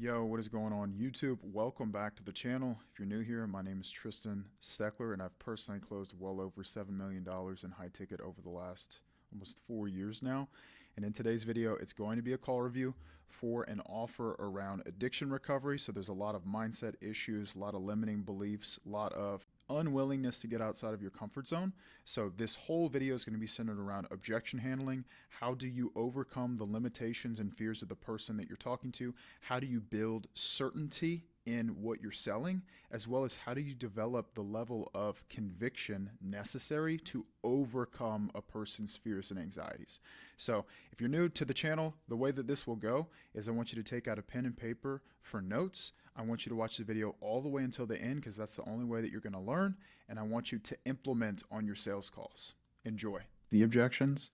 Yo, what is going on YouTube? Welcome back to the channel. If you're new here, my name is Tristan Steckler, and I've personally closed well over $7 million in high ticket over the last almost 4 years now. And in today's video, it's going to be a call review for an offer around addiction recovery. So there's a lot of mindset issues, a lot of limiting beliefs, a lot of unwillingness to get outside of your comfort zone. So this whole video is going to be centered around objection handling. How do you overcome the limitations and fears of the person that you're talking to? How do you build certainty in what you're selling, as well as how do you develop the level of conviction necessary to overcome a person's fears and anxieties? So if you're new to the channel, the way that this will go is I want you to take out a pen and paper for notes. I want you to watch the video all the way until the end because that's the only way that you're going to learn, and I want you to implement on your sales calls. Enjoy. The objections,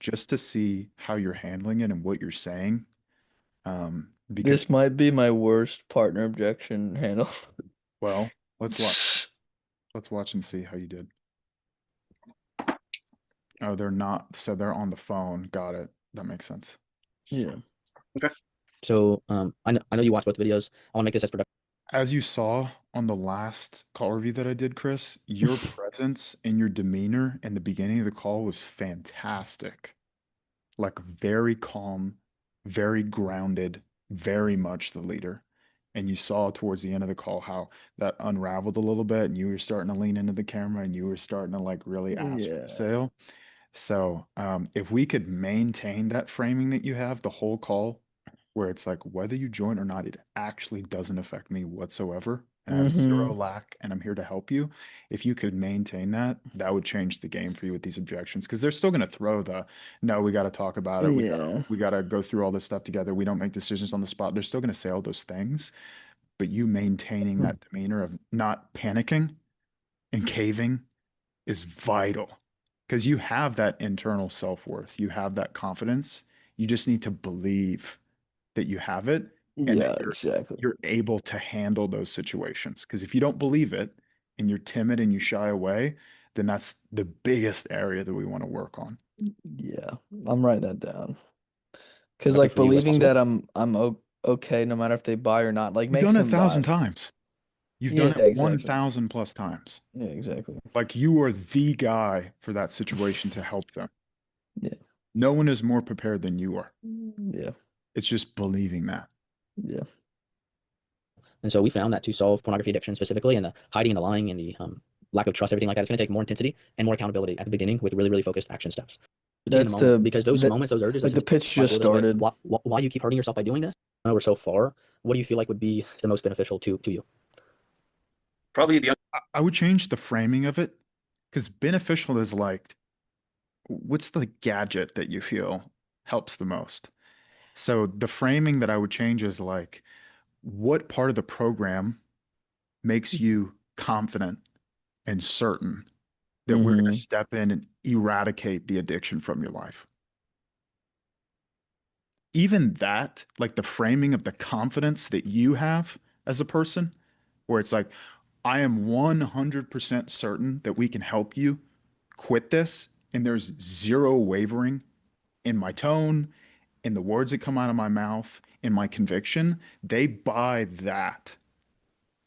just to see how you're handling it and what you're saying. Because, This might be my worst partner objection handle. well, let's watch. Let's watch and see how you did. Oh, they're not. So they're on the phone. Got it. That makes sense. Yeah. Okay. So I know you watched both videos. I want to make this as productive. As you saw on the last call review that I did, Chris, your presence and your demeanor in the beginning of the call was fantastic. Like very calm, very grounded, very much the leader. And you saw towards the end of the call how that unraveled a little bit and you were starting to lean into the camera and you were starting to like really ask for the sale. So if we could maintain that framing that you have the whole call, where it's like whether you join or not, it actually doesn't affect me whatsoever. And I have zero lack and I'm here to help you. If you could maintain that, that would change the game for you with these objections because they're still going to throw the no, we got to talk about it. We got to go through all this stuff together. We don't make decisions on the spot. They're still going to say all those things. But you maintaining that demeanor of not panicking and caving is vital because you have that internal self-worth. You have that confidence. You just need to believe that you have it and Yeah, you're, exactly. you're able to handle those situations. Because if you don't believe it and you're timid and you shy away, then that's the biggest area that we want to work on. Yeah, I'm writing that down. Because Productive like for you as believing possible. that I'm okay no matter if they buy or not, like You've makes done it them buy. 1,000 times. You've Yeah, done it exactly. 1,000 plus times. Yeah, exactly. Like you are the guy for that situation to help them. Yeah. No one is more prepared than you are. Yeah. It's just believing that. Yeah. And so we found that to solve pornography addiction specifically, and the hiding and the lying and the lack of trust, everything like that, it's going to take more intensity and more accountability at the beginning with really, really focused action steps. That's Because those moments, those urges, like the pitch just started. Why you keep hurting yourself by doing this? I know we're so far. What do you feel like would be the most beneficial to you? Probably the I would change the framing of it because beneficial is like, what's the gadget that you feel helps the most? So the framing that I would change is like, what part of the program makes you confident and certain that we're going to step in and eradicate the addiction from your life? Even that, like the framing of the confidence that you have as a person, where it's like, I am 100% certain that we can help you quit this. And there's zero wavering in my tone, in the words that come out of my mouth, in my conviction. They buy that.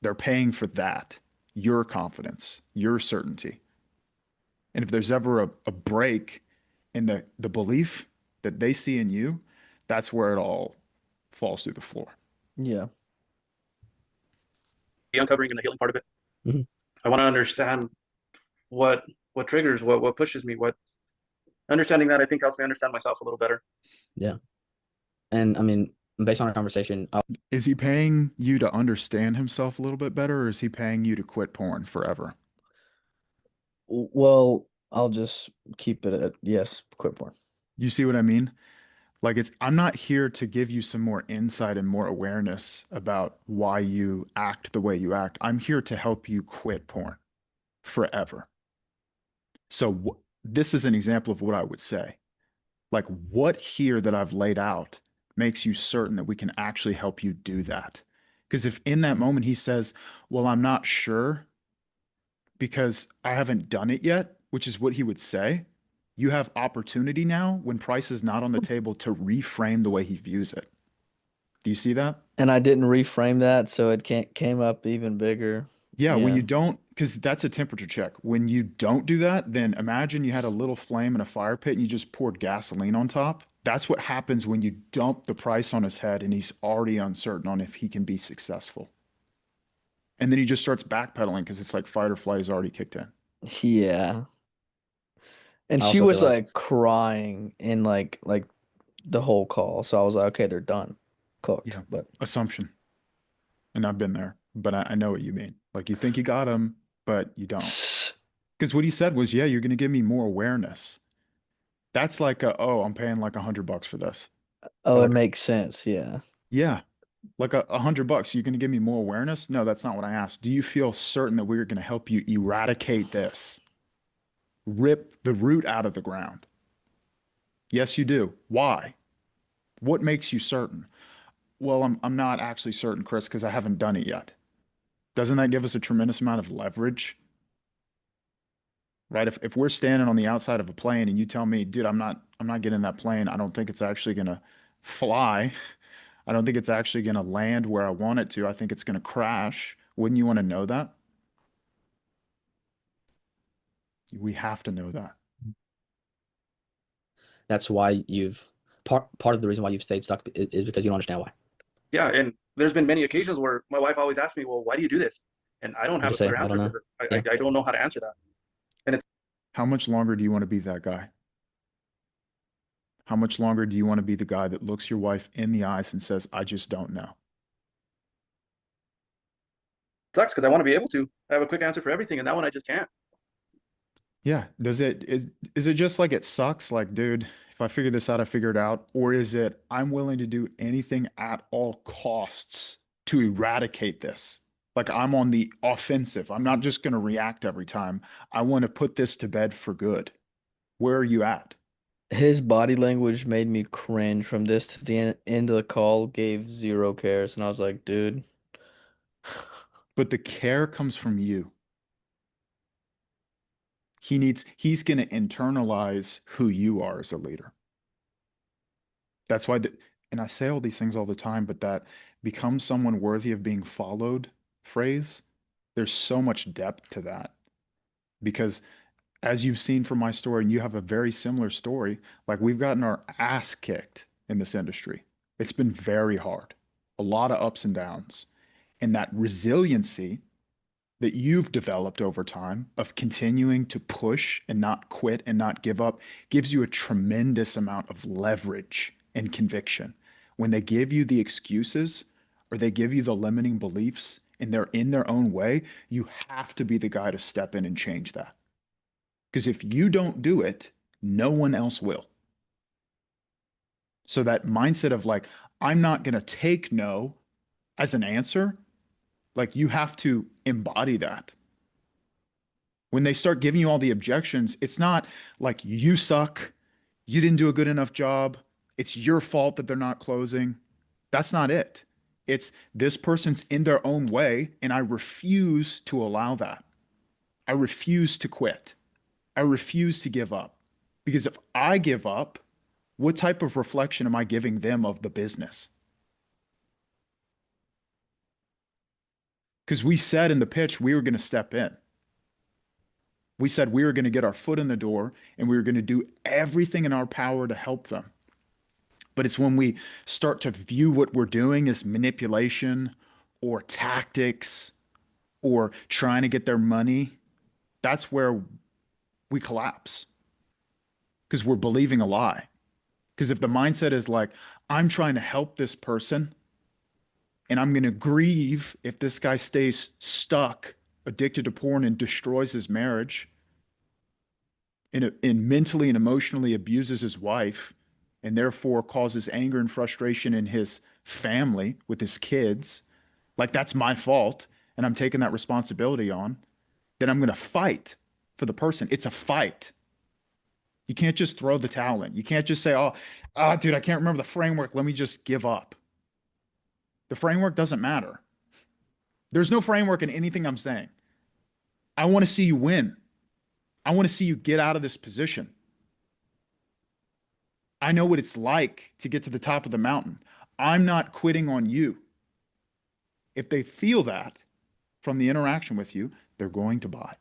They're paying for that. Your confidence, your certainty. And if there's ever a break in the belief that they see in you, that's where it all falls through the floor. Yeah. uncovering and the healing part of it. Mhm. I want to understand what triggers, what pushes me, what understanding that I think helps me understand myself a little better. Yeah. And I mean, based on our conversation, Is he paying you to understand himself a little bit better, or is he paying you to quit porn forever? Well, I'll just keep it at yes, quit porn. You see what I mean? Like I'm not here to give you some more insight and more awareness about why you act the way you act. I'm here to help you quit porn forever. So this is an example of what I would say. Like what here that I've laid out makes you certain that we can actually help you do that. Because if in that moment he says, well, I'm not sure because I haven't done it yet, which is what he would say, you have opportunity now when price is not on the table to reframe the way he views it. Do you see that? And I didn't reframe that, so it came up even bigger. Yeah, when Yeah. you don't, because that's a temperature check. When you don't do that, then imagine you had a little flame in a fire pit and you just poured gasoline on top. That's what happens when you dump the price on his head and he's already uncertain on if he can be successful. And then he just starts backpedaling because it's like fight or flight has already kicked in. Yeah. And I she also feel was like like crying in like the whole call. So I was like, okay, they're done. Cooked. Yeah. But Assumption. And I've been there, but I know what you mean. Like you think you got him, but you don't. Because what he said was, yeah, you're going to give me more awareness. That's like, oh, I'm paying like $100 for this. oh, it Like, makes sense. Yeah. yeah, like $100. You're going to give me more awareness? No, that's not what I asked. Do you feel certain that we're going to help you eradicate this? Rip the root out of the ground? Yes, you do. Why? What makes you certain? Well, I'm not actually certain, Chris, because I haven't done it yet. Doesn't that give us a tremendous amount of leverage? Right? If we're standing on the outside of a plane and you tell me, dude, I'm not getting in that plane. I don't think it's actually gonna fly. I don't think it's actually gonna land where I want it to. I think it's gonna crash. Wouldn't you want to know that? We have to know that. that's why you've part of the reason why you've stayed stuck is because you don't understand why. Yeah, and there's been many occasions where my wife always asks me, "Well, why do you do this?" And I don't You have a just say, clear I don't answer for know. her. Yeah. I don't know how to answer that. And it's How much longer do you want to be that guy? How much longer do you want to be the guy that looks your wife in the eyes and says, I just don't know? sucks because I want to be able to. I have a quick answer for everything, and that one I just can't. Yeah. Is it just like it sucks? Like, dude, if I figure this out, I figure it out. Or is it I'm willing to do anything at all costs to eradicate this? Like I'm on the offensive. I'm not just going to react every time. I want to put this to bed for good. Where are you at? His body language made me cringe from this to the end of the call, gave zero cares. And I was like, dude, But the care comes from you. He's going to internalize who you are as a leader. That's why, and I say all these things all the time, but that become someone worthy of being followed phrase, there's so much depth to that. Because as you've seen from my story, and you have a very similar story, like we've gotten our ass kicked in this industry. It's been very hard, a lot of ups and downs. And that resiliency that you've developed over time of continuing to push and not quit and not give up gives you a tremendous amount of leverage and conviction. When they give you the excuses or they give you the limiting beliefs and they're in their own way, you have to be the guy to step in and change that. Because if you don't do it, no one else will. So that mindset of like, I'm not going to take no as an answer, like you have to embody that. When they start giving you all the objections, it's not like you suck, you didn't do a good enough job, it's your fault that they're not closing. That's not it. It's this person's in their own way, and I refuse to allow that. I refuse to quit. I refuse to give up. Because if I give up, what type of reflection am I giving them of the business? Because we said in the pitch we were going to step in. We said we were going to get our foot in the door and we were going to do everything in our power to help them. But it's when we start to view what we're doing as manipulation or tactics or trying to get their money, that's where we collapse because we're believing a lie. Because if the mindset is like, I'm trying to help this person and I'm going to grieve if this guy stays stuck, addicted to porn and destroys his marriage, and mentally and emotionally abuses his wife and therefore causes anger and frustration in his family with his kids, like that's my fault and I'm taking that responsibility on, then I'm going to fight for the person. It's a fight. You can't just throw the towel in. You can't just say, dude, I can't remember the framework. Let me just give up. The framework doesn't matter. There's no framework in anything I'm saying. I want to see you win. I want to see you get out of this position. I know what it's like to get to the top of the mountain. I'm not quitting on you. If they feel that from the interaction with you, they're going to buy.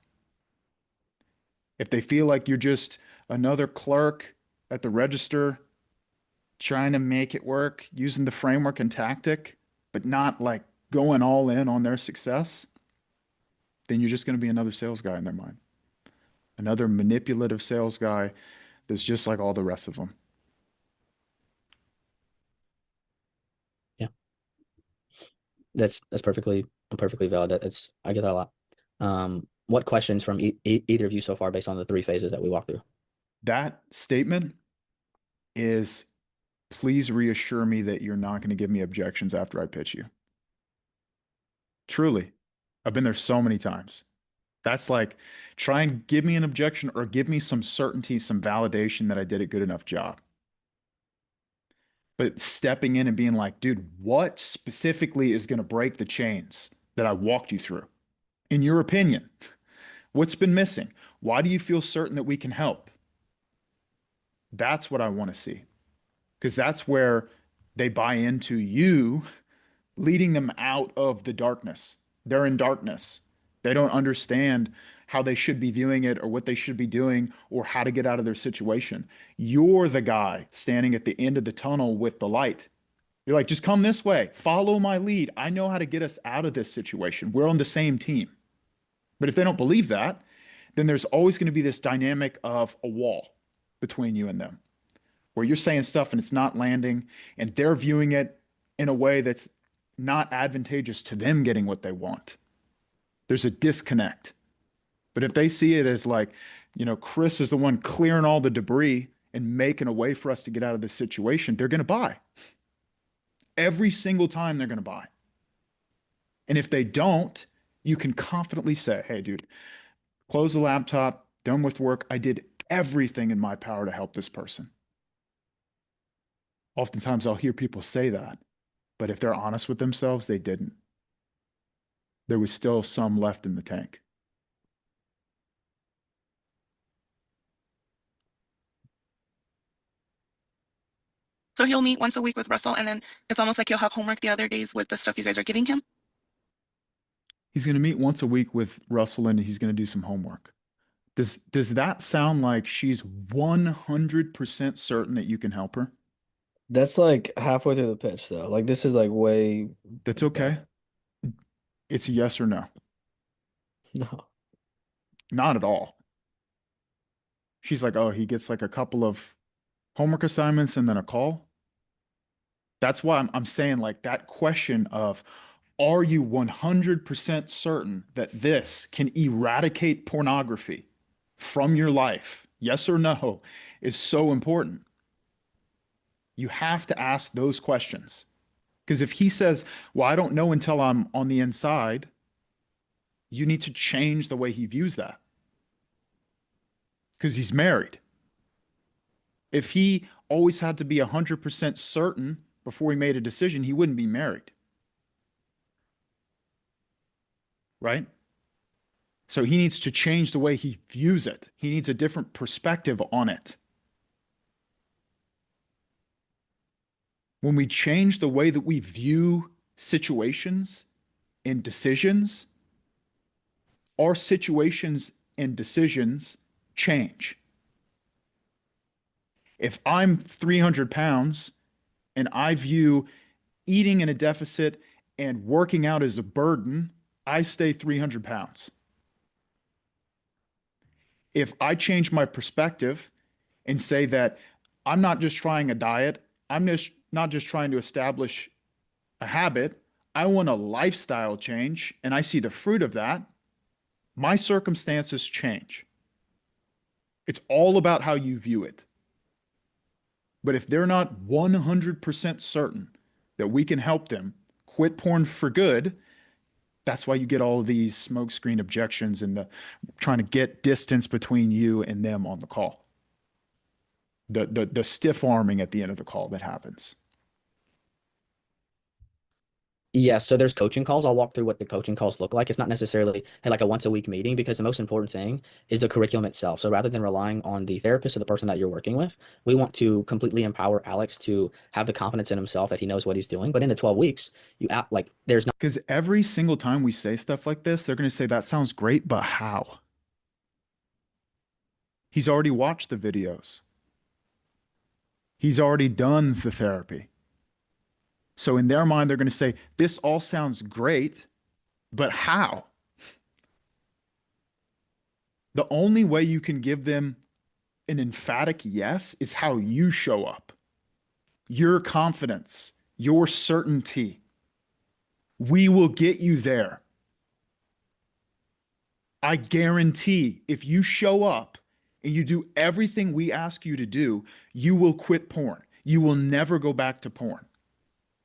If they feel like you're just another clerk at the register trying to make it work, using the framework and tactic, but not like going all in on their success, then you're just going to be another sales guy in their mind. Another manipulative sales guy that's just like all the rest of them. Yeah. That's perfectly valid. I get that a lot. What questions from either of you so far based on the 3 phases that we walked through? That statement is, please reassure me that you're not going to give me objections after I pitch you. Truly. I've been there so many times. That's like, try and give me an objection or give me some certainty, some validation that I did a good enough job. But stepping in and being like, dude, what specifically is going to break the chains that I walked you through? In your opinion, what's been missing? Why do you feel certain that we can help? That's what I want to see. Because that's where they buy into you leading them out of the darkness. They're in darkness. They don't understand how they should be viewing it or what they should be doing or how to get out of their situation. You're the guy standing at the end of the tunnel with the light. You're like, just come this way. Follow my lead. I know how to get us out of this situation. We're on the same team. But if they don't believe that, then there's always going to be this dynamic of a wall between you and them, where you're saying stuff and it's not landing, and they're viewing it in a way that's not advantageous to them getting what they want. There's a disconnect. But if they see it as like, Chris is the one clearing all the debris and making a way for us to get out of this situation, they're going to buy. Every single time they're going to buy. And if they don't, you can confidently say, hey, dude, close the laptop, done with work. I did everything in my power to help this person. Oftentimes I'll hear people say that, but if they're honest with themselves, they didn't. There was still some left in the tank. So he'll meet once a week with Russell, and then it's almost like he'll have homework the other days with the stuff you guys are giving him. He's going to meet once a week with Russell and he's going to do some homework. Does that sound like she's 100% certain that you can help her? That's like halfway through the pitch, though. Like, this is like way. That's okay. It's a yes or no. No. Not at all. She's like, oh, he gets like a couple of homework assignments and then a call. That's why I'm saying like that question of, are you 100% certain that this can eradicate pornography from your life? Yes or no is so important. You have to ask those questions. Because if he says, well, I don't know until I'm on the inside, you need to change the way he views that. Because he's married. If he always had to be 100% certain before he made a decision, he wouldn't be married. Right? So he needs to change the way he views it. He needs a different perspective on it. When we change the way that we view situations and decisions, our situations and decisions change. If I'm 300 pounds and I view eating in a deficit and working out as a burden, I stay 300 pounds. If I change my perspective and say that I'm not just trying a diet, I'm just not just trying to establish a habit, I want a lifestyle change, and I see the fruit of that, my circumstances change. It's all about how you view it. But if they're not 100% certain that we can help them quit porn for good, that's why you get all of these smokescreen objections and the trying to get distance between you and them on the call. The stiff arming at the end of the call that happens. Yes, so there's coaching calls. I'll walk through what the coaching calls look like. It's not necessarily hey, like a once a week meeting because the most important thing is the curriculum itself. So rather than relying on the therapist or the person that you're working with, we want to completely empower Alex to have the confidence in himself that he knows what he's doing. But in the 12 weeks, you act like there's not Because every single time we say stuff like this, they're going to say, that sounds great, but how? He's already watched the videos. He's already done the therapy. So in their mind, they're going to say, this all sounds great, but how? The only way you can give them an emphatic yes is how you show up. Your confidence, your certainty. We will get you there. I guarantee if you show up and you do everything we ask you to do, you will quit porn. You will never go back to porn.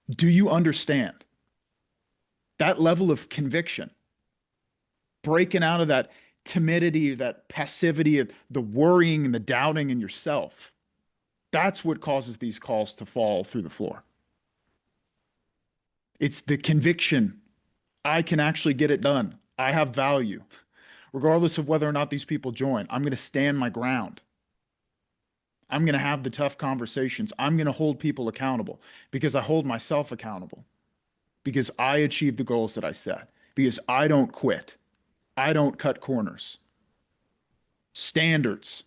Do you understand? That level of conviction, breaking out of that timidity, that passivity, the worrying and the doubting in yourself. That's what causes these calls to fall through the floor. It's the conviction. I can actually get it done. I have value. Regardless of whether or not these people join, I'm going to stand my ground. I'm going to have the tough conversations. I'm going to hold people accountable because I hold myself accountable, because I achieved the goals that I set, because I don't quit. I don't cut corners. Standards.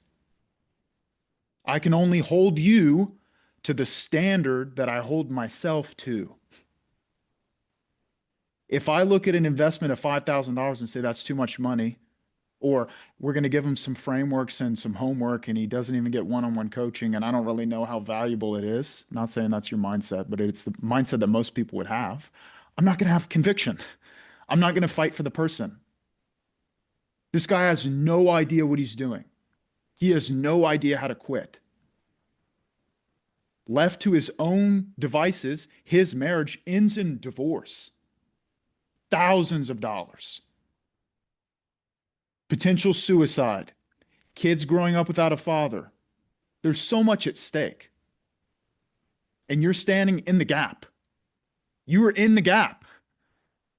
I can only hold you to the standard that I hold myself to. If I look at an investment of $5,000 and say that's too much money, or we're going to give him some frameworks and some homework and he doesn't even get one-on-one coaching and I don't really know how valuable it is. I'm not saying that's your mindset, but it's the mindset that most people would have. I'm not going to have conviction. I'm not going to fight for the person. This guy has no idea what he's doing. He has no idea how to quit. Left to his own devices, his marriage ends in divorce. Thousands of dollars. Potential suicide. Kids growing up without a father. There's so much at stake. And you're standing in the gap. You are in the gap.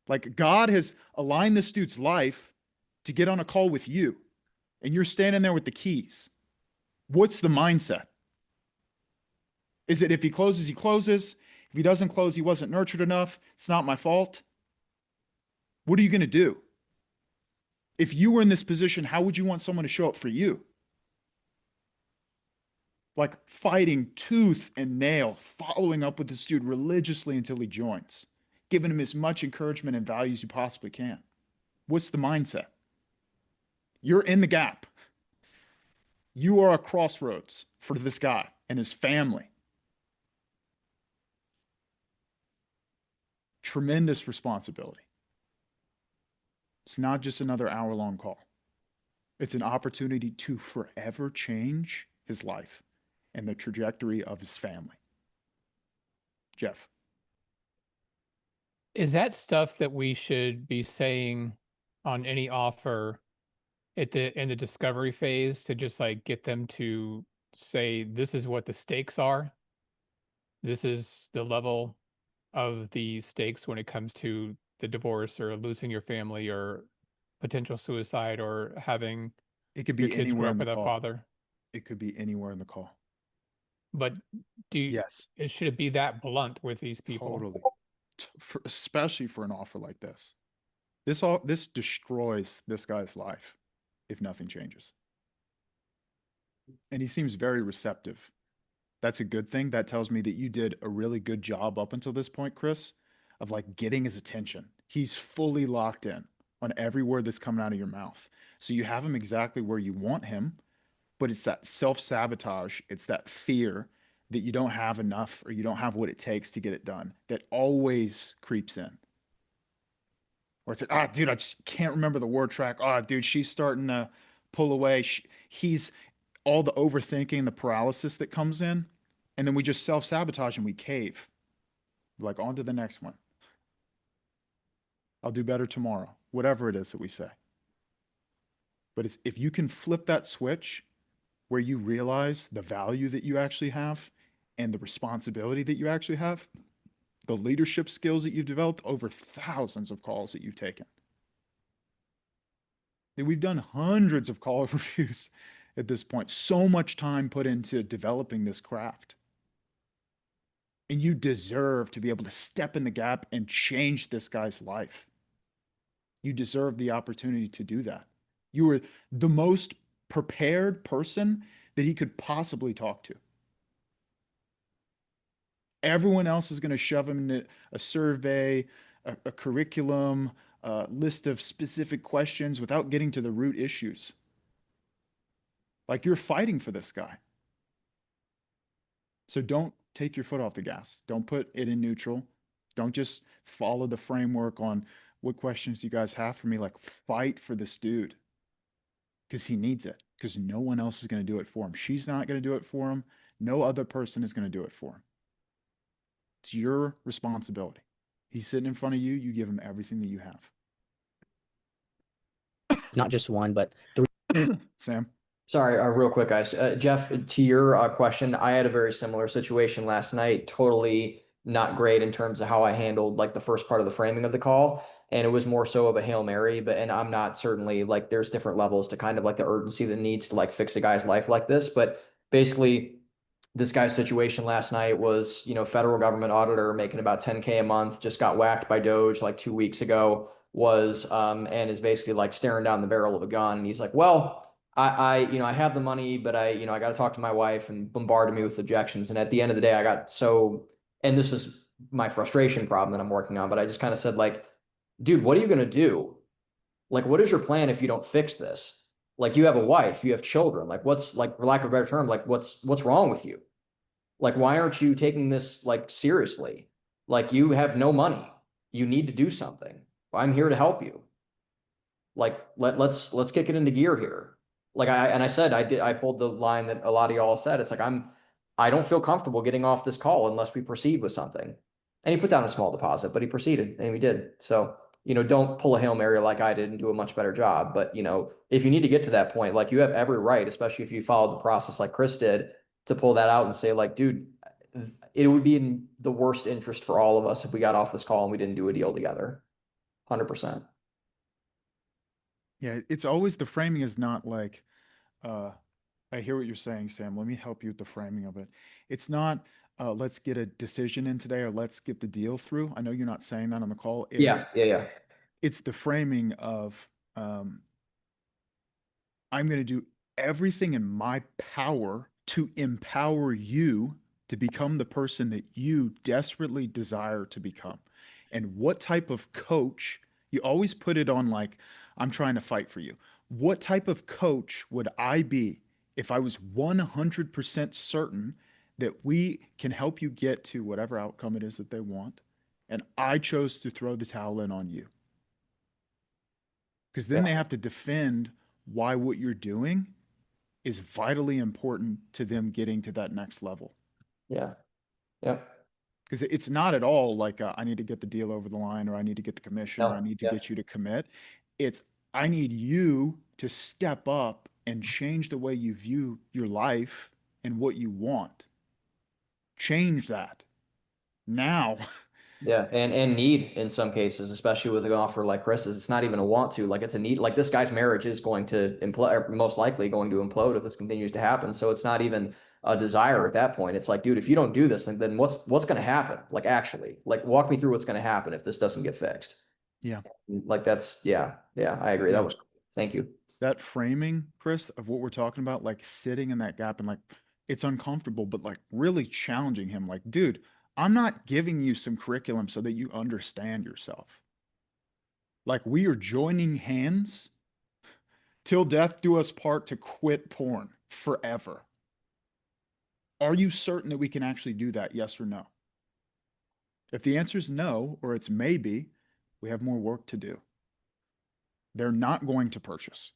Like God has aligned this dude's life to get on a call with you. And you're standing there with the keys. What's the mindset? Is it if he closes, he closes? If he doesn't close, he wasn't nurtured enough. It's not my fault. What are you going to do? If you were in this position, how would you want someone to show up for you? Like fighting tooth and nail, following up with this dude religiously until he joins, giving him as much encouragement and value as you possibly can. What's the mindset? You're in the gap. You are a crossroads for this guy and his family. Tremendous responsibility. It's not just another hour-long call. It's an opportunity to forever change his life and the trajectory of his family. Jeff. Is that stuff that we should be saying on any offer in the discovery phase to just like get them to say, this is what the stakes are? This is the level of the stakes when it comes to the divorce or losing your family or potential suicide or having It could your be kids anywhere grow in up the with a call. father. It could be anywhere in the call. But Yes, should it be that blunt with these people? totally. Especially for an offer like this. This destroys this guy's life if nothing changes. And he seems very receptive. That's a good thing. That tells me that you did a really good job up until this point, Chris, of like getting his attention. He's fully locked in on every word that's coming out of your mouth. So you have him exactly where you want him, but it's that self-sabotage, it's that fear that you don't have enough or you don't have what it takes to get it done that always creeps in. Or it's like, dude, I just can't remember the word track. Dude, she's starting to pull away. He's all the overthinking, the paralysis that comes in. And then we just self-sabotage and we cave. Like, on to the next one. I'll do better tomorrow. Whatever it is that we say. But if you can flip that switch where you realize the value that you actually have and the responsibility that you actually have, the leadership skills that you've developed over thousands of calls that you've taken. And we've done hundreds of call reviews at this point. So much time put into developing this craft. And you deserve to be able to step in the gap and change this guy's life. You deserve the opportunity to do that. You were the most prepared person that he could possibly talk to. Everyone else is going to shove him into a survey, a curriculum, a list of specific questions without getting to the root issues. Like, you're fighting for this guy. So don't take your foot off the gas. Don't put it in neutral. Don't just follow the framework on what questions you guys have for me. Like, fight for this dude because he needs it, because no one else is going to do it for him. She's not going to do it for him. No other person is going to do it for him. It's your responsibility. He's sitting in front of you. You give him everything that you have. Not just one, but three. Sam? Sorry, real quick, guys. Jeff, to your question, I had a very similar situation last night. Totally not great in terms of how I handled like the first part of the framing of the call. And it was more so of a Hail Mary, and I'm not certainly like there's different levels to kind of like the urgency that needs to like fix a guy's life like this. But basically, this guy's situation last night was, federal government auditor making about 10K a month, just got whacked by Doge like 2 weeks ago, and is basically like staring down the barrel of a gun. And he's like, well, I have the money, but I got to talk to my wife, and bombarded me with objections. And at the end of the day, I got and this was my frustration problem that I'm working on, but I just kind of said like, dude, what are you going to do? Like, what is your plan if you don't fix this? Like, you have a wife, you have children, like what's like, for lack of a better term, like what's wrong with you? Like, why aren't you taking this like seriously? Like, you have no money. You need to do something. I'm here to help you. Like, let's kick it into gear here. Like I pulled the line that a lot of y'all said. It's like, I don't feel comfortable getting off this call unless we proceed with something. And he put down a small deposit, but he proceeded, and we did. So, don't pull a Hail Mary like I did and do a much better job. But, if you need to get to that point, like, you have every right, especially if you followed the process like Chris did, to pull that out and say like, dude, it would be in the worst interest for all of us if we got off this call and we didn't do a deal together. 100%. Yeah, it's always, the framing is not like, I hear what you're saying, Sam. Let me help you with the framing of it. It's not, let's get a decision in today or let's get the deal through. I know you're not saying that on the call. Yeah. It's the framing of, I'm going to do everything in my power to empower you to become the person that you desperately desire to become. And what type of coach, you always put it on like, I'm trying to fight for you. What type of coach would I be if I was 100% certain that we can help you get to whatever outcome it is that they want, and I chose to throw the towel in on you? Because then they have to defend why what you're doing is vitally important to them getting to that next level. Yeah. Yep. Because it's not at all like, I need to get the deal over the line, or I need to get the commission, or I need to get you to commit. It's, I need you to step up and change the way you view your life and what you want. Change that now. Yeah, and need in some cases, especially with an offer like Chris's, it's not even a want to, like it's a need. Like, this guy's marriage is going to implode, or most likely going to implode if this continues to happen. So it's not even a desire at that point. It's like, dude, if you don't do this, then what's going to happen? Like, actually, like, walk me through what's going to happen if this doesn't get fixed. Yeah. Like, that's, yeah, I agree. Yeah. That was, thank you. That framing, Chris, of what we're talking about, like sitting in that gap and like, it's uncomfortable, but like really challenging him. Like, dude, I'm not giving you some curriculum so that you understand yourself. Like, we are joining hands till death do us part to quit porn forever. Are you certain that we can actually do that? Yes or no? If the answer is no, or it's maybe, we have more work to do. They're not going to purchase.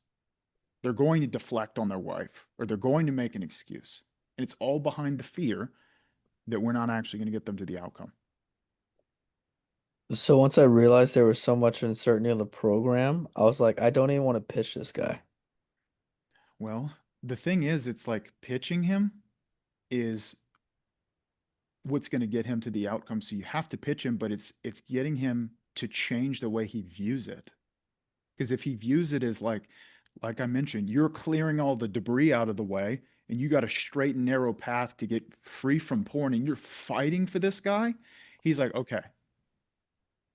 They're going to deflect on their wife, or they're going to make an excuse. And it's all behind the fear that we're not actually going to get them to the outcome. So once I realized there was so much uncertainty in the program, I was like, I don't even want to pitch this guy. Well, the thing is, it's like pitching him is what's going to get him to the outcome. So you have to pitch him, but it's getting him to change the way he views it. Because if he views it as like I mentioned, you're clearing all the debris out of the way and you got a straight and narrow path to get free from porn and you're fighting for this guy, he's like, okay,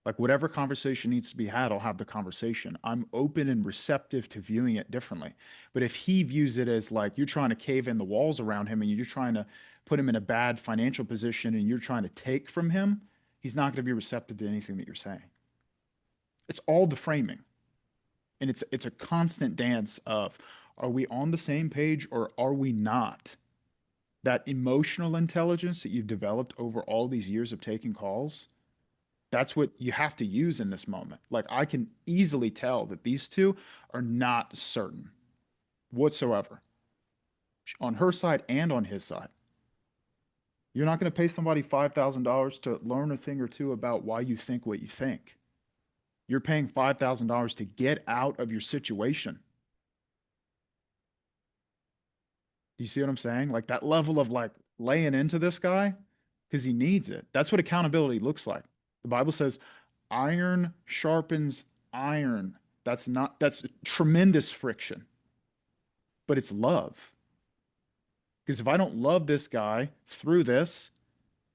like whatever conversation needs to be had, I'll have the conversation. I'm open and receptive to viewing it differently. But if he views it as like you're trying to cave in the walls around him and you're trying to put him in a bad financial position and you're trying to take from him, he's not going to be receptive to anything that you're saying. It's all the framing. And it's a constant dance of, are we on the same page or are we not? That emotional intelligence that you've developed over all these years of taking calls, that's what you have to use in this moment. Like I can easily tell that these two are not certain whatsoever on her side and on his side. You're not going to pay somebody $5,000 to learn a thing or two about why you think what you think. You're paying $5,000 to get out of your situation. Do you see what I'm saying? Like that level of like laying into this guy because he needs it. That's what accountability looks like. The Bible says iron sharpens iron. That's tremendous friction, but it's love. Because if I don't love this guy through this,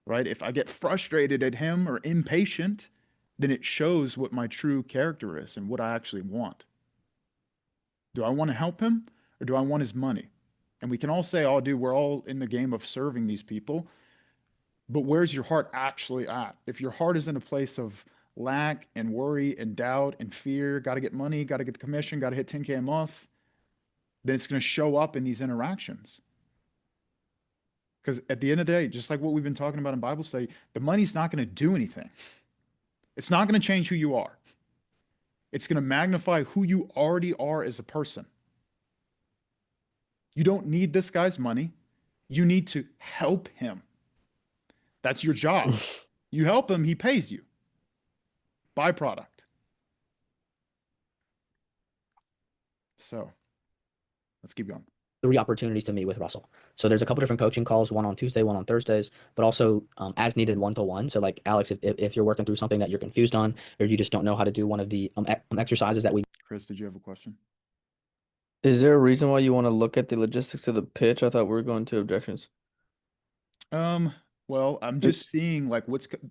right? If I get frustrated at him or impatient, then it shows what my true character is and what I actually want. Do I want to help him or do I want his money? And we can all say, oh, dude, we're all in the game of serving these people. But where's your heart actually at? If your heart is in a place of lack and worry and doubt and fear, got to get money, got to get the commission, got to hit 10K a month, then it's going to show up in these interactions. Because at the end of the day, just like what we've been talking about in Bible study, the money's not going to do anything. It's not going to change who you are. It's going to magnify who you already are as a person. You don't need this guy's money. You need to help him. That's your job. You help him, he pays you. Byproduct. So let's keep going. 3 opportunities to meet with Russell. So there's a couple different coaching calls, one on Tuesday, one on Thursdays, but also as needed one-to-one. So like Alex, if you're working through something that you're confused on, or you just don't know how to do one of the exercises that we. Chris, did you have a question? Is there a reason why you want to look at the logistics of the pitch? I thought we were going to objections. Well, I'm just seeing like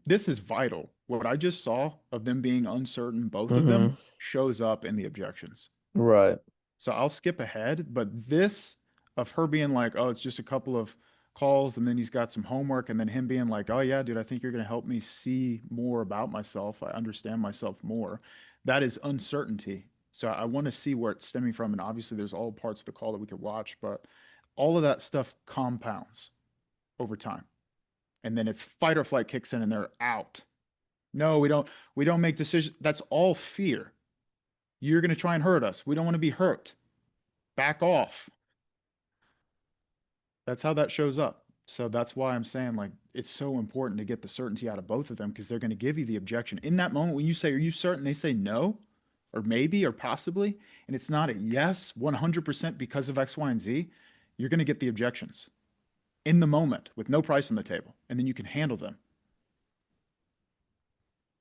this is vital. What I just saw of them being uncertain, both of them, shows up in the objections. Right. So I'll skip ahead, but this of her being like, oh, it's just a couple of calls and then he's got some homework and then him being like, oh yeah, dude, I think you're going to help me see more about myself. I understand myself more. That is uncertainty. So I want to see where it's stemming from. And obviously there's all parts of the call that we could watch, but all of that stuff compounds over time. And then it's fight or flight kicks in and they're out. No, we don't make decisions. That's all fear. You're going to try and hurt us. We don't want to be hurt. Back off. That's how that shows up. So that's why I'm saying like it's so important to get the certainty out of both of them because they're going to give you the objection. In that moment when you say, are you certain? They say no or maybe or possibly. And it's not a yes, 100% because of X, Y, and Z. You're going to get the objections in the moment with no price on the table. And then you can handle them.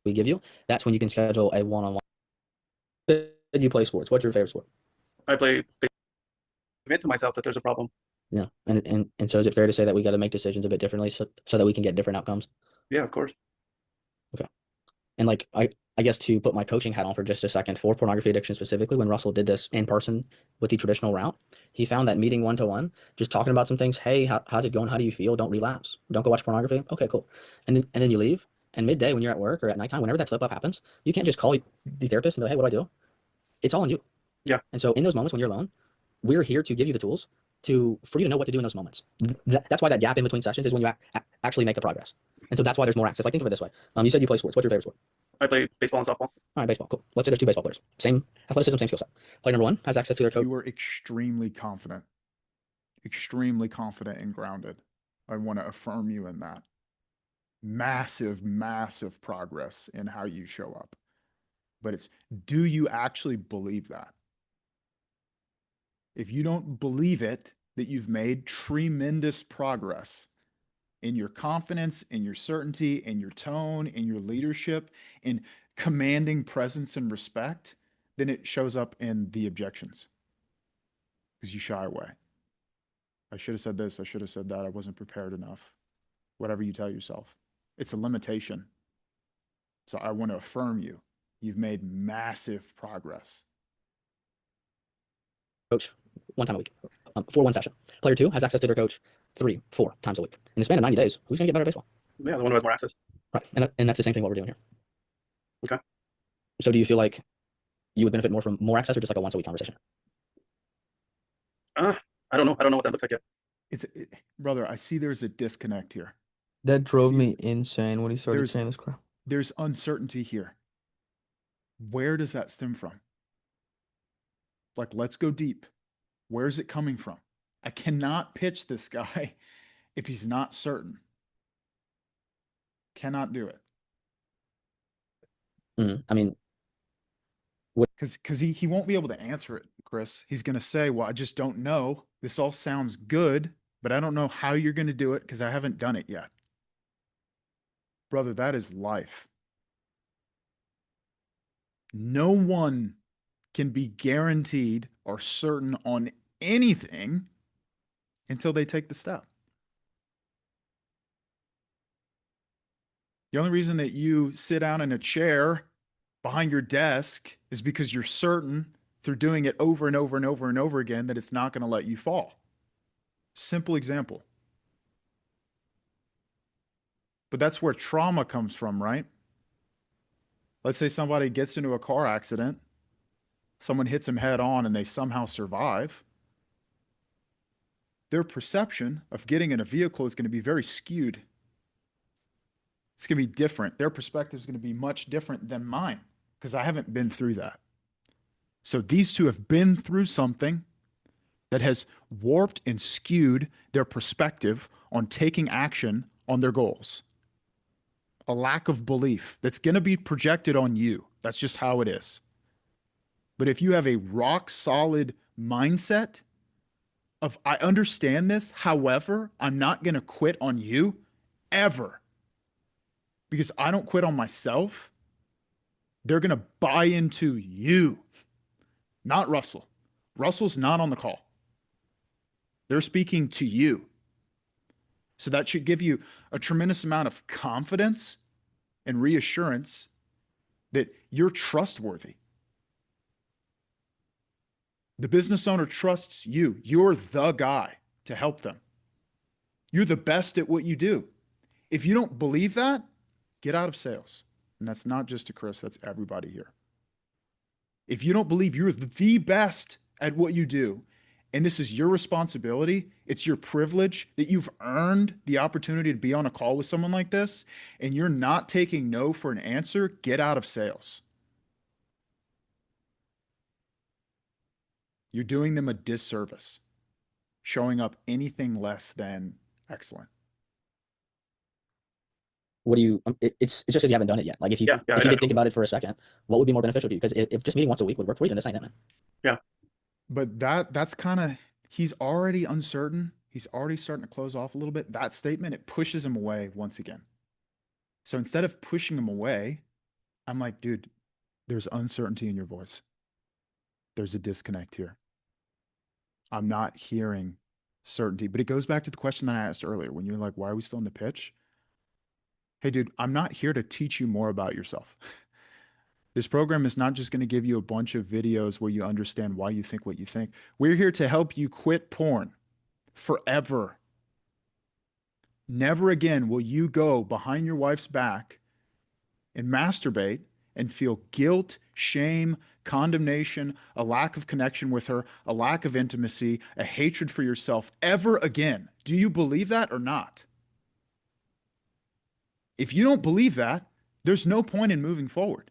We give you, that's when you can schedule a one-on-one. You play sports. What's your favorite sport? I admit to myself that there's a problem. Yeah. And so is it fair to say that we got to make decisions a bit differently so that we can get different outcomes? Yeah, of course. Okay. And like, I guess to put my coaching hat on for just a second for pornography addiction specifically, when Russell did this in person with the traditional route, he found that meeting one-to-one, just talking about some things. Hey, how's it going? How do you feel? Don't relapse. Don't go watch pornography. Okay, cool. And then you leave. And midday when you're at work or at nighttime, whenever that slip up happens, you can't just call the therapist and be like, hey, what do I do? It's all on you. Yeah. And so in those moments when you're alone, we're here to give you the tools for you to know what to do in those moments. That's why that gap in between sessions is when you actually make the progress. And so that's why there's more access. Like think of it this way. You said you play sports. What's your favorite sport? I play baseball and softball. All right, baseball. Cool. Let's say there's 2 baseball players. Same athleticism, same skill set. Player number 1 has access to their coach. You are extremely confident and grounded. I want to affirm you in that. Massive, massive progress in how you show up. But it's, do you actually believe that? If you don't believe it, that you've made tremendous progress, in your confidence, in your certainty, in your tone, in your leadership, in commanding presence and respect, then it shows up in the objections because you shy away. I should have said this. I should have said that. I wasn't prepared enough. Whatever you tell yourself, it's a limitation. So I want to affirm you. You've made massive progress. Coach 1 time a week for 1 session. Player 2 has access to their coach 3, 4 times a week. In the span of 90 days, who's going to get better at baseball? Yeah, the one who has more access. Right. And that's the same thing what we're doing here. Okay. So do you feel like you would benefit more from more access or just like a once a week conversation? I don't know. I don't know what that looks like yet. Brother, I see there's a disconnect here. That drove See, me insane when he started there's- saying this crap. There's uncertainty here. Where does that stem from? Like, let's go deep. Where's it coming from? I cannot pitch this guy if he's not certain. Cannot do it. I mean, Because he won't be able to answer it, Chris. He's going to say, well, I just don't know. This all sounds good, but I don't know how you're going to do it because I haven't done it yet. Brother, that is life. No one can be guaranteed or certain on anything until they take the step. The only reason that you sit down in a chair behind your desk is because you're certain through doing it over and over and over and over again that it's not going to let you fall. Simple example. But that's where trauma comes from, right? Let's say somebody gets into a car accident, someone hits them head on and they somehow survive. Their perception of getting in a vehicle is going to be very skewed. It's going to be different. Their perspective is going to be much different than mine because I haven't been through that. So these two have been through something that has warped and skewed their perspective on taking action on their goals. A lack of belief that's going to be projected on you. That's just how it is. But if you have a rock solid mindset of, I understand this, however, I'm not going to quit on you ever because I don't quit on myself, they're going to buy into you, not Russell. Russell's not on the call. They're speaking to you. So that should give you a tremendous amount of confidence and reassurance that you're trustworthy. The business owner trusts you. You're the guy to help them. You're the best at what you do. If you don't believe that, get out of sales. And that's not just to Chris, that's everybody here. If you don't believe you're the best at what you do, and this is your responsibility, it's your privilege that you've earned the opportunity to be on a call with someone like this, and you're not taking no for an answer, get out of sales. You're doing them a disservice, showing up anything less than excellent. what do you? It's just because you haven't done it yet. Like if you did think about it for a second, what would be more beneficial to you? Because if just meeting once a week would work for you, then this ain't it, man. Yeah. But that's kind of, he's already uncertain. He's already starting to close off a little bit. That statement, it pushes him away once again. So instead of pushing him away, I'm like, dude, there's uncertainty in your voice. There's a disconnect here. I'm not hearing certainty. But it goes back to the question that I asked earlier when you're like, why are we still in the pitch? Hey, dude, I'm not here to teach you more about yourself. This program is not just going to give you a bunch of videos where you understand why you think what you think. We're here to help you quit porn forever. Never again will you go behind your wife's back and masturbate and feel guilt, shame, condemnation, a lack of connection with her, a lack of intimacy, a hatred for yourself ever again. Do you believe that or not? If you don't believe that, there's no point in moving forward.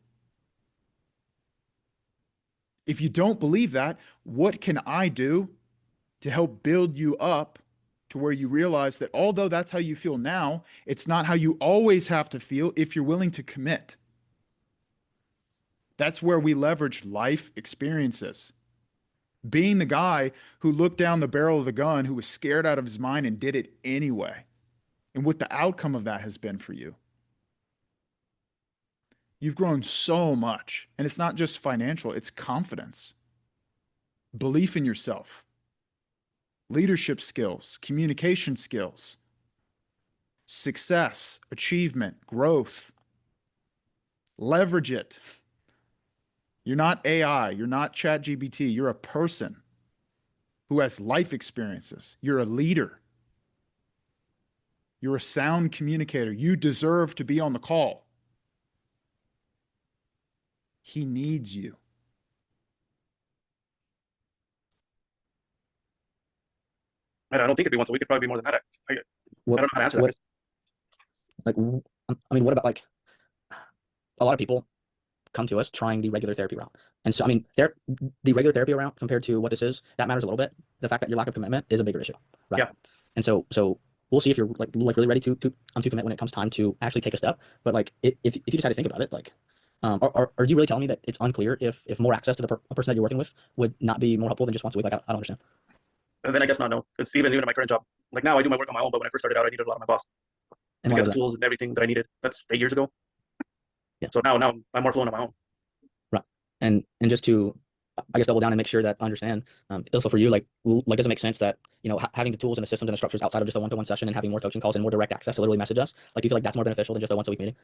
If you don't believe that, what can I do to help build you up to where you realize that although that's how you feel now, it's not how you always have to feel if you're willing to commit. That's where we leverage life experiences. Being the guy who looked down the barrel of the gun, who was scared out of his mind and did it anyway. and what the outcome of that has been for you. You've grown so much, and it's not just financial, it's confidence, belief in yourself, leadership skills, communication skills, success, achievement, growth. Leverage it. You're not AI, you're not ChatGPT, you're a person who has life experiences. You're a leader. You're a sound communicator. You deserve to be on the call. He needs you. I don't think it'd be once a week. It'd probably be more than that. I don't What, know how to answer that. what, like, I mean, what about like a lot of people come to us trying the regular therapy route. And so, I mean, the regular therapy route compared to what this is, that matters a little bit. The fact that your lack of commitment is a bigger issue, right? Yeah. And so we'll see if you're like really ready to commit when it comes time to actually take a step. But like, if you decide to think about it, like, are you really telling me that it's unclear if more access to the person that you're working with would not be more helpful than just once a week? Like, I don't understand. And then I guess not. No, it's even in my current job. Like now, I do my work on my own. But when I first started out, I needed a lot of my boss And to why get was the that? tools and everything that I needed. That's 8 years ago. Yeah. So now I'm more fluent on my own. Right. And just to, I guess, double down and make sure that I understand. Also for you, like does it make sense that, you know, having the tools and the systems and the structures outside of just a one-to-one session and having more coaching calls and more direct access to literally message us? Like, do you feel like that's more beneficial than just a once a week meeting?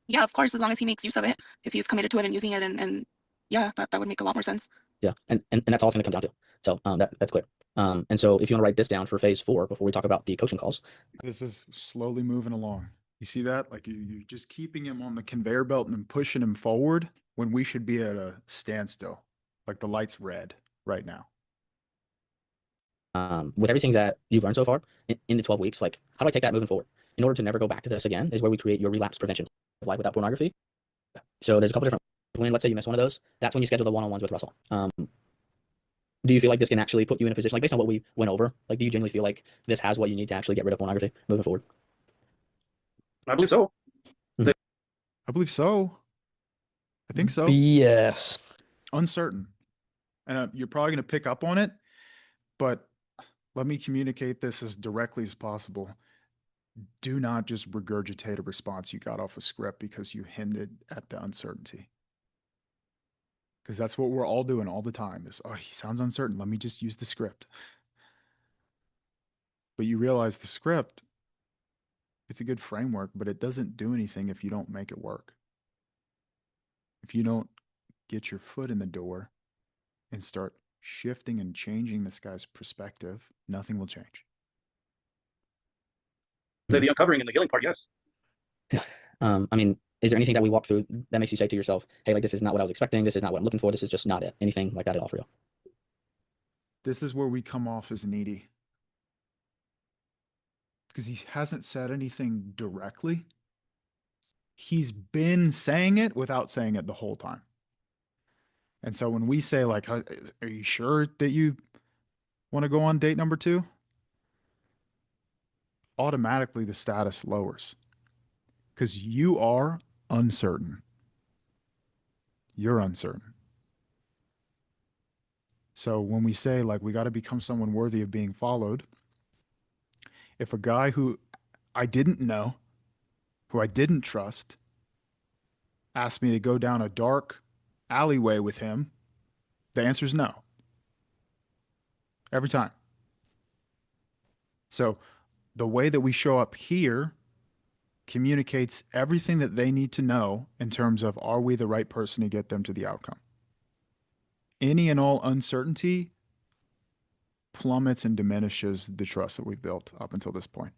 Yeah, of course, as long as he makes use of it, if he's committed to it and using it, and yeah, that would make a lot more sense. Yeah, and that's all it's going to come down to. So that's clear. And so if you want to write this down for phase 4 before we talk about the coaching calls. This is slowly moving along. You see that? Like you're just keeping him on the conveyor belt and pushing him forward when we should be at a standstill. Like the light's red right now. With everything that you've learned so far in the 12 weeks, like, how do I take that moving forward? In order to never go back to this again is where we create your relapse prevention of life without pornography. So there's a couple different, when let's say you miss one of those, that's when you schedule the one-on-ones with Russell. Do you feel like this can actually put you in a position, like based on what we went over, like do you genuinely feel like this has what you need to actually get rid of pornography moving forward? I believe so. I believe so. I think so. BS. Uncertain. And you're probably going to pick up on it, but let me communicate this as directly as possible. Do not just regurgitate a response you got off a script because you hinted at the uncertainty. Because that's what we're all doing all the time is, oh, he sounds uncertain. Let me just use the script. But you realize the script, it's a good framework, but it doesn't do anything if you don't make it work. If you don't get your foot in the door and start shifting and changing this guy's perspective, nothing will change. The uncovering and the healing part, yes. I mean, is there anything that we walk through that makes you say to yourself, hey, like, this is not what I was expecting. This is not what I'm looking for. This is just not it. Anything like that at all for you? This is where we come off as needy. Because he hasn't said anything directly. He's been saying it without saying it the whole time. And so when we say, like, are you sure that you want to go on date number 2? Automatically the status lowers. Because you are uncertain. You're uncertain. So when we say, like, we got to become someone worthy of being followed, if a guy who I didn't know, who I didn't trust, asked me to go down a dark alleyway with him, the answer is no. Every time. So the way that we show up here communicates everything that they need to know in terms of, are we the right person to get them to the outcome? Any and all uncertainty plummets and diminishes the trust that we've built up until this point.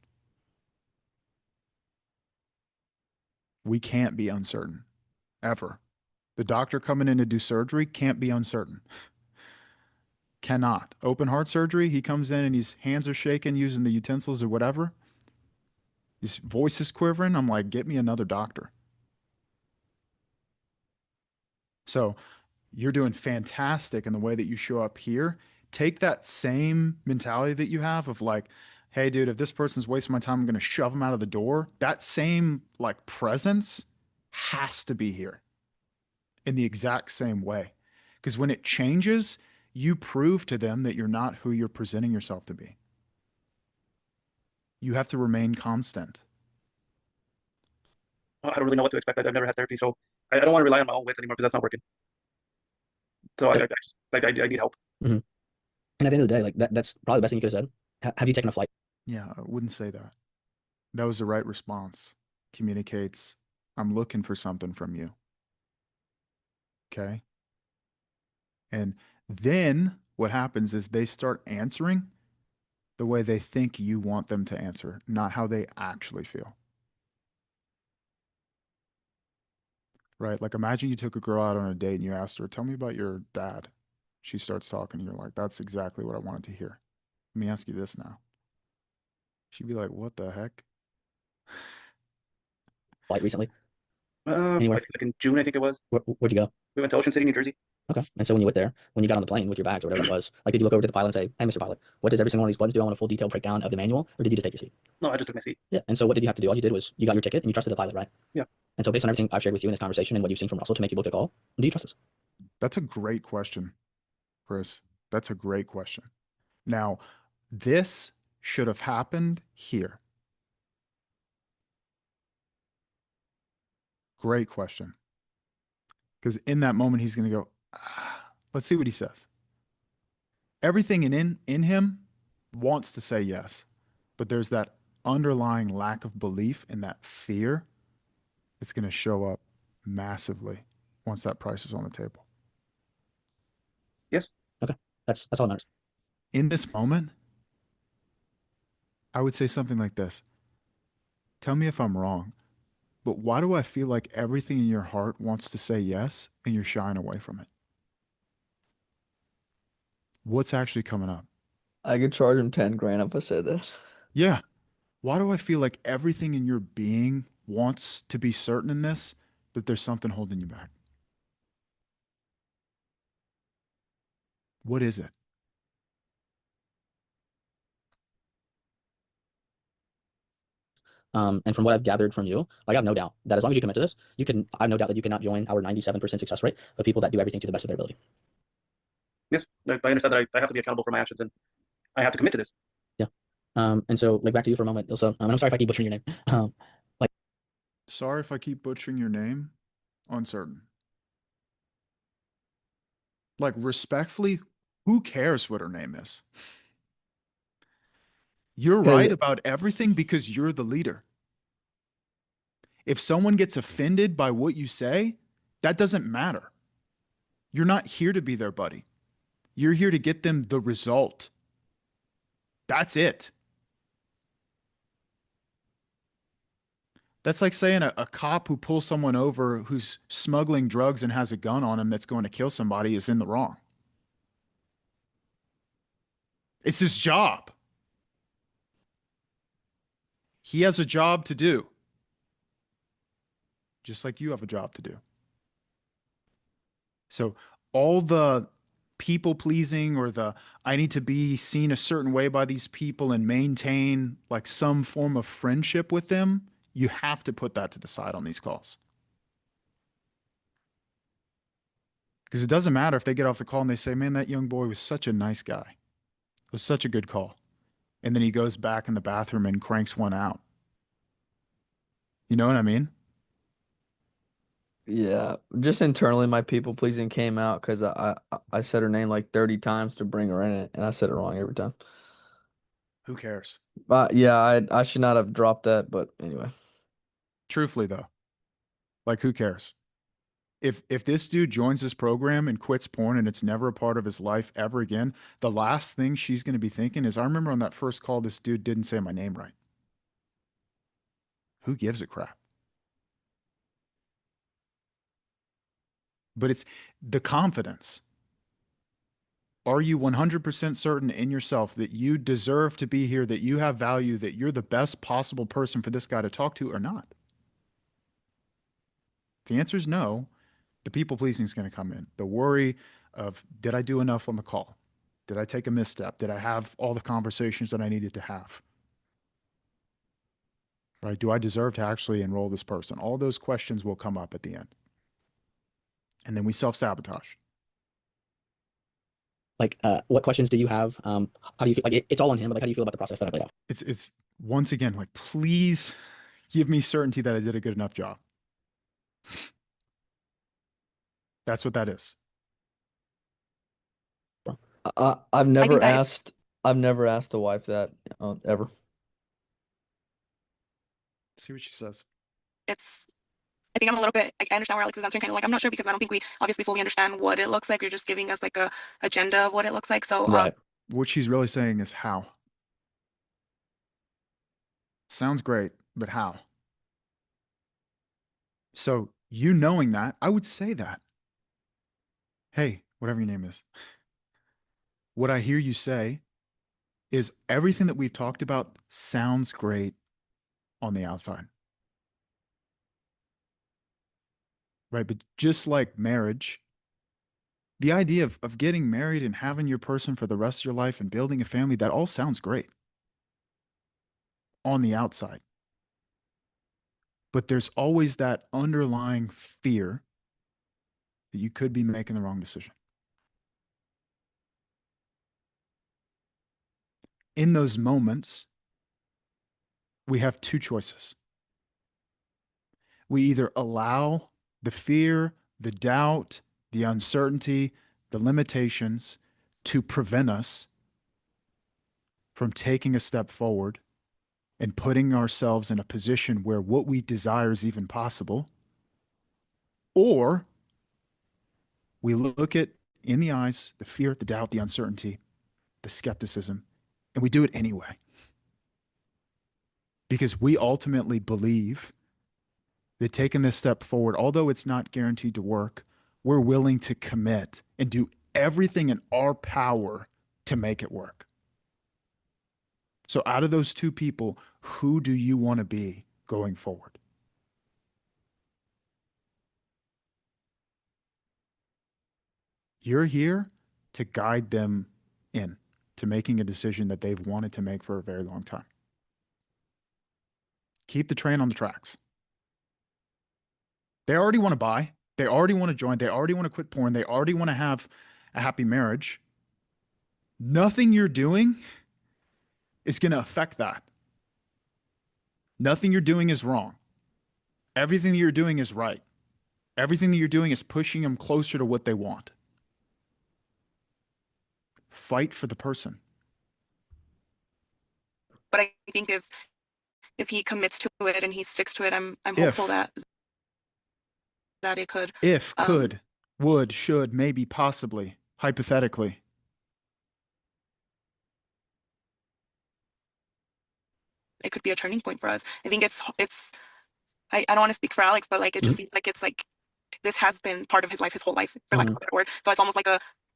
We can't be uncertain, ever. The doctor coming in to do surgery can't be uncertain. Cannot. Open heart surgery, he comes in and his hands are shaking using the utensils or whatever. His voice is quivering. I'm like, get me another doctor. So you're doing fantastic in the way that you show up here. Take that same mentality that you have of like, hey, dude, if this person's wasting my time, I'm going to shove them out of the door. That same like presence has to be here in the exact same way. Because when it changes, you prove to them that you're not who you're presenting yourself to be. You have to remain constant. I don't really know what to expect. I've never had therapy, so I don't want to rely on my own wits anymore because that's not working. So I need help. And at the end of the day, like that's probably the best thing you could have said. Have you taken a flight? Yeah, I wouldn't say that. That was the right response. Communicates, I'm looking for something from you. Okay. And then what happens is they start answering the way they think you want them to answer, not how they actually feel. Right? Like imagine you took a girl out on a date and you asked her, tell me about your dad. She starts talking and you're like, that's exactly what I wanted to hear. Let me ask you this now. She'd be like, what the heck? Flight recently? Anywhere? Like in June, I think it was. Where'd you go? We went to Ocean City, New Jersey. Okay. And so when you went there, when you got on the plane with your bags or whatever it was, like did you look over to the pilot and say, "Hey, Mr. Pilot, what does every single one of these buttons do? I want a full detailed breakdown of the manual," or did you just take your seat? No, I just took my seat. Yeah. And so what did you have to do? All you did was you got your ticket and you trusted the pilot, right? Yeah. And so based on everything I've shared with you in this conversation and what you've seen from Russell to make you book the call, do you trust us? That's a great question, Chris. That's a great question. Now, this should have happened here. Great question. Because in that moment, he's going to go, let's see what he says. Everything in him wants to say yes, but there's that underlying lack of belief and that fear. It's going to show up massively once that price is on the table. Yes. Okay. That's all that matters. In this moment, I would say something like this. Tell me if I'm wrong, but why do I feel like everything in your heart wants to say yes and you're shying away from it? What's actually coming up? I could charge him 10 grand if I said that. Yeah. Why do I feel like everything in your being wants to be certain in this, but there's something holding you back? What is it? And from what I've gathered from you, like I have no doubt that as long as you commit to this, I have no doubt that you cannot join our 97% success rate of people that do everything to the best of their ability. Yes. I understand that I have to be accountable for my actions and I have to commit to this. Yeah. And so like back to you for a moment, Ilsa, and I'm sorry if I keep butchering your name. Sorry if I keep butchering your name. Uncertain. Like, respectfully, who cares what her name is? You're right about everything because you're the leader. If someone gets offended by what you say, that doesn't matter. You're not here to be their buddy. You're here to get them the result. That's it. That's like saying a cop who pulls someone over who's smuggling drugs and has a gun on him that's going to kill somebody is in the wrong. It's his job. He has a job to do. Just like you have a job to do. So all the people pleasing or the I need to be seen a certain way by these people and maintain like some form of friendship with them, you have to put that to the side on these calls. Because it doesn't matter if they get off the call and they say, man, that young boy was such a nice guy. It was such a good call. And then he goes back in the bathroom and cranks one out. You know what I mean? Yeah, just internally, my people pleasing came out because I said her name like 30 times to bring her in it, and I said it wrong every time. Who cares? Yeah, I should not have dropped that, but anyway. Truthfully, though, like who cares? If this dude joins this program and quits porn and it's never a part of his life ever again, the last thing she's going to be thinking is, I remember on that first call, this dude didn't say my name right. Who gives a crap? But it's the confidence. Are you 100% certain in yourself that you deserve to be here, that you have value, that you're the best possible person for this guy to talk to or not? The answer is no. The people pleasing is going to come in. The worry of, did I do enough on the call? Did I take a misstep? Did I have all the conversations that I needed to have? Right? Do I deserve to actually enroll this person? All those questions will come up at the end. And then we self-sabotage. Like, what questions do you have? How do you feel? Like, it's all on him, but like, how do you feel about the process that I laid out? It's Once again, like, please give me certainty that I did a good enough job. That's what that is. I've never that asked. I've never asked the wife that ever. See what she says. I think I'm a little bit, I understand where Alex is answering, kind of like, I'm not sure because I don't think we obviously fully understand what it looks like. You're just giving us like a agenda of what it looks like. So, Right. What she's really saying is how. Sounds great, but how? So, you knowing that, I would say that. Hey, whatever your name is. What I hear you say is everything that we've talked about sounds great on the outside. Right? But just like marriage, the idea of getting married and having your person for the rest of your life and building a family, that all sounds great on the outside. But there's always that underlying fear that you could be making the wrong decision. In those moments, we have two choices. We either allow the fear, the doubt, the uncertainty, the limitations to prevent us from taking a step forward and putting ourselves in a position where what we desire is even possible, or we look it in the eyes, the fear, the doubt, the uncertainty, the skepticism, and we do it anyway. Because we ultimately believe that taking this step forward, although it's not guaranteed to work, we're willing to commit and do everything in our power to make it work. So out of those two people, who do you want to be going forward? You're here to guide them in to making a decision that they've wanted to make for a very long time. Keep the train on the tracks. They already want to buy. They already want to join. They already want to quit porn. They already want to have a happy marriage. Nothing you're doing is going to affect that. Nothing you're doing is wrong. Everything that you're doing is right. Everything that you're doing is pushing them closer to what they want. Fight for the person. but I think if he commits to it and he sticks to it, I'm hopeful that it could. If, could, would, should, maybe, possibly, hypothetically. It could be a turning point for us. I think I don't want to speak for Alex, but like it just seems like it's like this has been part of his life, his whole life, for lack of a better word. So it's almost like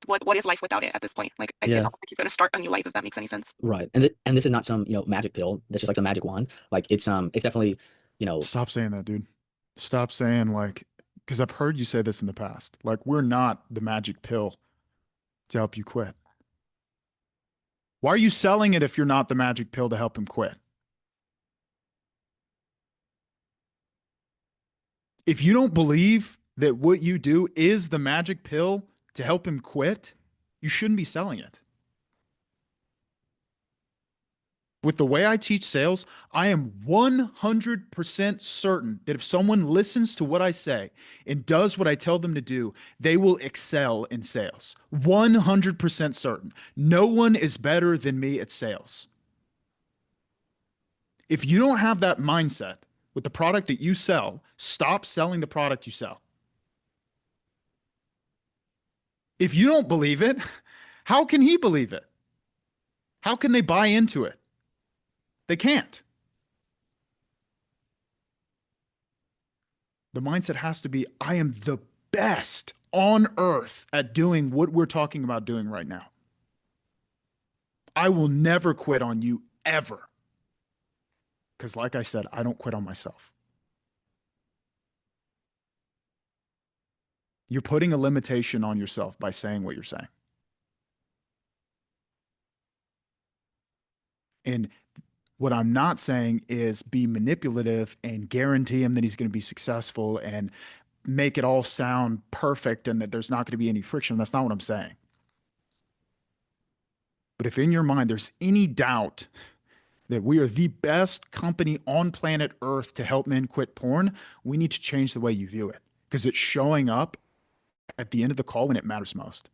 what is life without it at this point? Like it's almost like he's gonna start a new life, if that makes any sense. Right. And this is not some, magic pill that's just like a magic wand. Like it's definitely, Stop saying that, dude. Stop saying like, because I've heard you say this in the past. Like, we're not the magic pill to help you quit. Why are you selling it if you're not the magic pill to help him quit? If you don't believe that what you do is the magic pill to help him quit, you shouldn't be selling it. With the way I teach sales, I am 100% certain that if someone listens to what I say and does what I tell them to do, they will excel in sales. 100% certain. No one is better than me at sales. If you don't have that mindset with the product that you sell, stop selling the product you sell. If you don't believe it, how can he believe it? How can they buy into it? They can't. The mindset has to be, I am the best on earth at doing what we're talking about doing right now. I will never quit on you ever. Because like I said, I don't quit on myself. You're putting a limitation on yourself by saying what you're saying. And what I'm not saying is be manipulative and guarantee him that he's going to be successful and make it all sound perfect and that there's not going to be any friction. That's not what I'm saying. But if in your mind there's any doubt that we are the best company on planet Earth to help men quit porn, we need to change the way you view it because it's showing up at the end of the call when it matters most.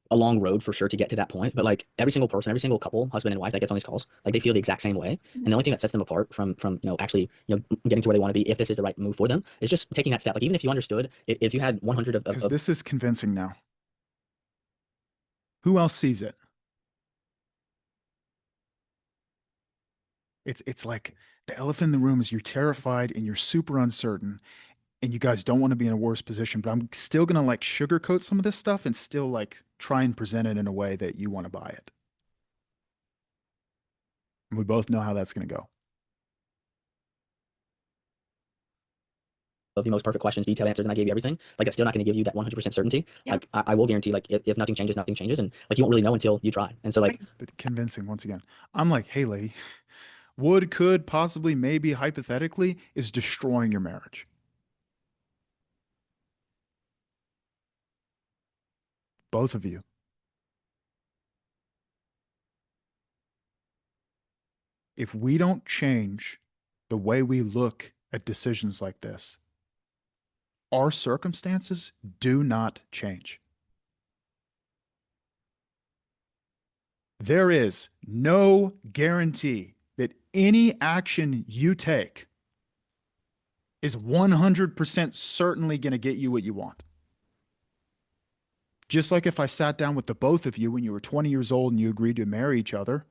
A long road for sure to get to that point, but like every single person, every single couple, husband and wife that gets on these calls, like they feel the exact same way. And the only thing that sets them apart from actually getting to where they want to be, if this is the right move for them, is just taking that step. Like even if you understood, if you had 100 Because this is convincing now. Who else sees it? It's like the elephant in the room is you're terrified and you're super uncertain and you guys don't want to be in a worse position, but I'm still going to like sugarcoat some of this stuff and still like try and present it in a way that you want to buy it. And we both know how that's going to go. of the most perfect questions, detailed answers, and I gave you everything, like it's still not going to give you that 100% certainty. Yeah. Like I will guarantee, like if nothing changes, nothing changes, and like you won't really know until you try. And so like But convincing once again. I'm like, hey lady, would, could, possibly, maybe, hypothetically is destroying your marriage. Both of you. If we don't change the way we look at decisions like this, our circumstances do not change. There is no guarantee that any action you take is 100% certainly going to get you what you want. Just like if I sat down with the both of you when you were 20 years old and you agreed to marry each other,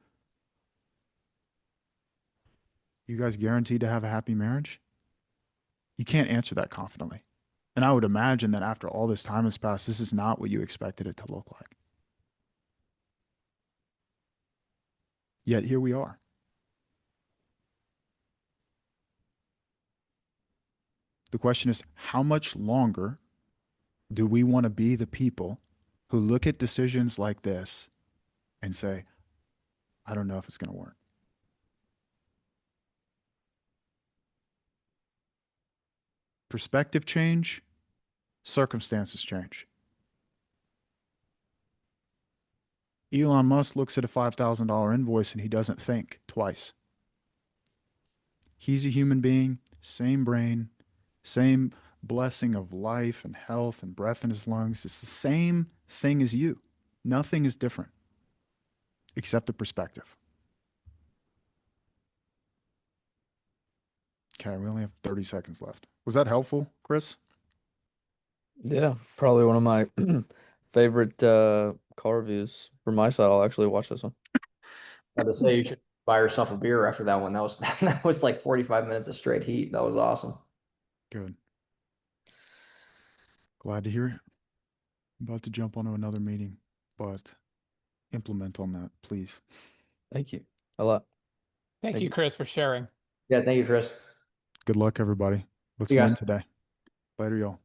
you guys guaranteed to have a happy marriage? You can't answer that confidently. And I would imagine that after all this time has passed, this is not what you expected it to look like. Yet here we are. The question is, how much longer do we want to be the people who look at decisions like this and say, I don't know if it's going to work? Perspective change, circumstances change. Elon Musk looks at a $5,000 invoice and he doesn't think twice. He's a human being, same brain, same blessing of life and health and breath in his lungs. It's the same thing as you. Nothing is different except the perspective. Okay, we only have 30 seconds left. Was that helpful, Chris? Yeah, probably one of my favorite car reviews from my side. I'll actually watch this one. I had to say you should buy yourself a beer after that one. That was like 45 minutes of straight heat. That was awesome. Good. Glad to hear it. I'm about to jump onto another meeting, but implement on that, please. Thank you a lot. Thank Thank you, you. Chris, for sharing. Yeah, thank you, Chris. Good luck, everybody. Let's You win guys. today. Later, y'all.